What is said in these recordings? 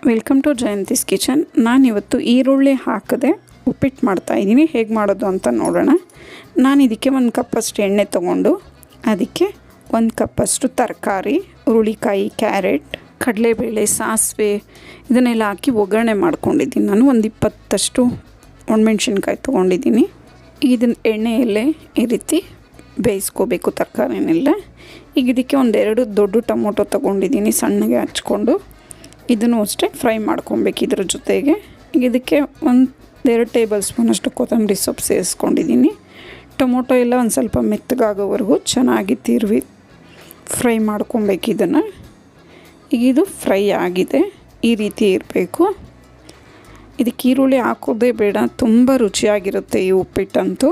Welcome to Jayanthi's kitchen. ನಾನಿವತ್ತು ಈರುಳ್ಳಿ ಹಾಕದೆ ಉಪ್ಪಿಟ್ಟು ಮಾಡ್ತಾಯಿದ್ದೀನಿ. ಹೇಗೆ ಮಾಡೋದು ಅಂತ ನೋಡೋಣ. ನಾನು ಇದಕ್ಕೆ 1 ಕಪ್ಪಷ್ಟು ಎಣ್ಣೆ ತೊಗೊಂಡು ಅದಕ್ಕೆ 1 ಕಪ್ಪಷ್ಟು ತರಕಾರಿ, ಹುರುಳಿಕಾಯಿ, ಕ್ಯಾರೆಟ್, ಕಡಲೆಬೇಳೆ, ಸಾಸಿವೆ ಇದನ್ನೆಲ್ಲ ಹಾಕಿ ಒಗ್ಗರಣೆ ಮಾಡ್ಕೊಂಡಿದ್ದೀನಿ. ನಾನು 20 ಒಣಮೆಣ್ಸಿನ್ಕಾಯಿ ತೊಗೊಂಡಿದ್ದೀನಿ. ಇದನ್ನು ಎಣ್ಣೆಯಲ್ಲೇ ಈ ರೀತಿ ಬೇಯಿಸ್ಕೋಬೇಕು ತರಕಾರಿನೆಲ್ಲ. ಈಗ ಇದಕ್ಕೆ 2 ದೊಡ್ಡ ಟೊಮೊಟೊ ತೊಗೊಂಡಿದ್ದೀನಿ, ಸಣ್ಣಗೆ ಹಚ್ಕೊಂಡು. ಇದನ್ನು ಅಷ್ಟೇ ಫ್ರೈ ಮಾಡ್ಕೊಬೇಕು. ಇದ್ರ ಜೊತೆಗೆ ಇದಕ್ಕೆ 1-2 ಟೇಬಲ್ ಸ್ಪೂನಷ್ಟು ಕೊತ್ತಂಬರಿ ಸೊಪ್ಪು ಸೇರಿಸ್ಕೊಂಡಿದ್ದೀನಿ. ಟೊಮೊಟೊ ಎಲ್ಲ ಒಂದು ಸ್ವಲ್ಪ ಮೆತ್ತಗಾಗೋವರೆಗೂ ಚೆನ್ನಾಗಿ ಫ್ರೈ ಮಾಡ್ಕೊಬೇಕು ಇದನ್ನು. ಈಗ ಇದು ಫ್ರೈ ಆಗಿದೆ, ಈ ರೀತಿ ಇರಬೇಕು. ಇದಕ್ಕೆ ಈರುಳ್ಳಿ ಹಾಕೋದೇ ಬೇಡ, ತುಂಬ ರುಚಿಯಾಗಿರುತ್ತೆ ಈ ಉಪ್ಪಿಟ್ಟಂತೂ.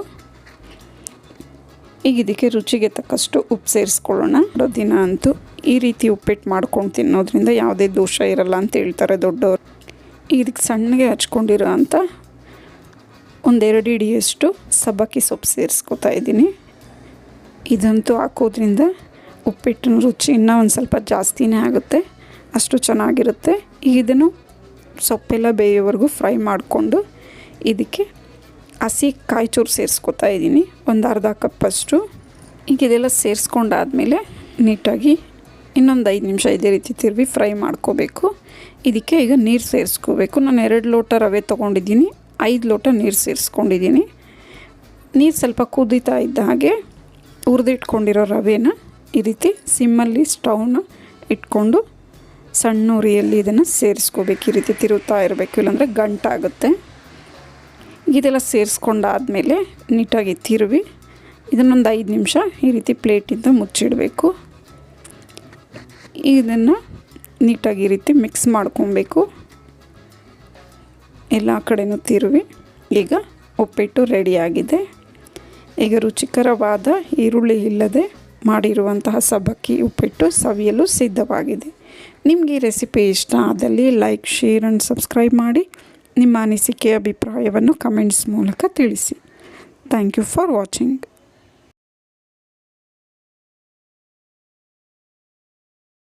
ಈಗ ಇದಕ್ಕೆ ರುಚಿಗೆ ತಕ್ಕಷ್ಟು ಉಪ್ಪು ಸೇರಿಸ್ಕೊಳ್ಳೋಣ. ದಿನ ಅಂತೂ ಈ ರೀತಿ ಉಪ್ಪಿಟ್ಟು ಮಾಡ್ಕೊಂಡು ತಿನ್ನೋದ್ರಿಂದ ಯಾವುದೇ ದೋಷ ಇರಲ್ಲ ಅಂತ ಹೇಳ್ತಾರೆ ದೊಡ್ಡವರು. ಇದಕ್ಕೆ ಸಣ್ಣಗೆ ಹಚ್ಕೊಂಡಿರೋ ಅಂಥ 1-2 ಹಿಡಿಯಷ್ಟು ಸಬ್ಬಕ್ಕಿ ಸೊಪ್ಪು ಸೇರಿಸ್ಕೊತಾ ಇದ್ದೀನಿ. ಇದಂತೂ ಹಾಕೋದ್ರಿಂದ ಉಪ್ಪಿಟ್ಟಿನ ರುಚಿ ಇನ್ನೂ ಒಂದು ಸ್ವಲ್ಪ ಜಾಸ್ತಿನೇ ಆಗುತ್ತೆ, ಅಷ್ಟು ಚೆನ್ನಾಗಿರುತ್ತೆ. ಈಗ ಇದನ್ನು ಸೊಪ್ಪೆಲ್ಲ ಬೇಯೋವರೆಗೂ ಫ್ರೈ ಮಾಡಿಕೊಂಡು ಇದಕ್ಕೆ ಹಸಿ ಕಾಯಿ ಚೂರು ಸೇರಿಸ್ಕೊತಾ ಇದ್ದೀನಿ, 1/2 ಕಪ್ಪಷ್ಟು. ಈಗ ಇದೆಲ್ಲ ಸೇರಿಸ್ಕೊಂಡಾದ್ಮೇಲೆ ನೀಟಾಗಿ ಇನ್ನೊಂದು 5 ನಿಮಿಷ ಇದೇ ರೀತಿ ಫ್ರೈ ಮಾಡ್ಕೋಬೇಕು. ಇದಕ್ಕೆ ಈಗ ನೀರು ಸೇರಿಸ್ಕೋಬೇಕು. ನಾನು 2 ಲೋಟ ರವೆ ತೊಗೊಂಡಿದ್ದೀನಿ, 5 ಲೋಟ ನೀರು ಸೇರಿಸ್ಕೊಂಡಿದ್ದೀನಿ. ನೀರು ಸ್ವಲ್ಪ ಕುದೀತಾ ಇದ್ದ ಹಾಗೆ ಹುರಿದಿಟ್ಕೊಂಡಿರೋ ರವೆನ ಈ ರೀತಿ ಸಿಮ್ಮಲ್ಲಿ ಸ್ಟವ್ನ ಇಟ್ಕೊಂಡು ಸಣ್ಣ ಉರಿಯಲ್ಲಿ ಇದನ್ನು ಸೇರಿಸ್ಕೋಬೇಕು. ಈ ರೀತಿ ತಿರುತ್ತಾ ಇರಬೇಕು, ಇಲ್ಲಾಂದರೆ ಗಂಟಾಗುತ್ತೆ. ಇದೆಲ್ಲ ಸೇರಿಸ್ಕೊಂಡಾದ್ಮೇಲೆ ನೀಟಾಗಿ ಇದನ್ನೊಂದು 5 ನಿಮಿಷ ಈ ರೀತಿ ಪ್ಲೇಟಿಂದ ಮುಚ್ಚಿಡಬೇಕು. ಇದನ್ನು ನೀಟಾಗಿ ಈ ರೀತಿ ಮಿಕ್ಸ್ ಮಾಡ್ಕೊಬೇಕು, ಎಲ್ಲ ಕಡೆನೂ ಈಗ ಉಪ್ಪಿಟ್ಟು ರೆಡಿಯಾಗಿದೆ. ಈಗ ರುಚಿಕರವಾದ ಈರುಳ್ಳಿ ಇಲ್ಲದೆ ಮಾಡಿರುವಂತಹ ಸಬ್ಬಕ್ಕಿ ಉಪ್ಪಿಟ್ಟು ಸವಿಯಲು ಸಿದ್ಧವಾಗಿದೆ. ನಿಮಗೆ ಈ ರೆಸಿಪಿ ಇಷ್ಟ ಆದಲ್ಲಿ ಲೈಕ್, ಶೇರ್ ಆ್ಯಂಡ್ ಸಬ್ಸ್ಕ್ರೈಬ್ ಮಾಡಿ. ನಿಮ್ಮ ಅನಿಸಿಕೆ, ಅಭಿಪ್ರಾಯವನ್ನು ಕಮೆಂಟ್ಸ್ ಮೂಲಕ ತಿಳಿಸಿ. Thank you for watching.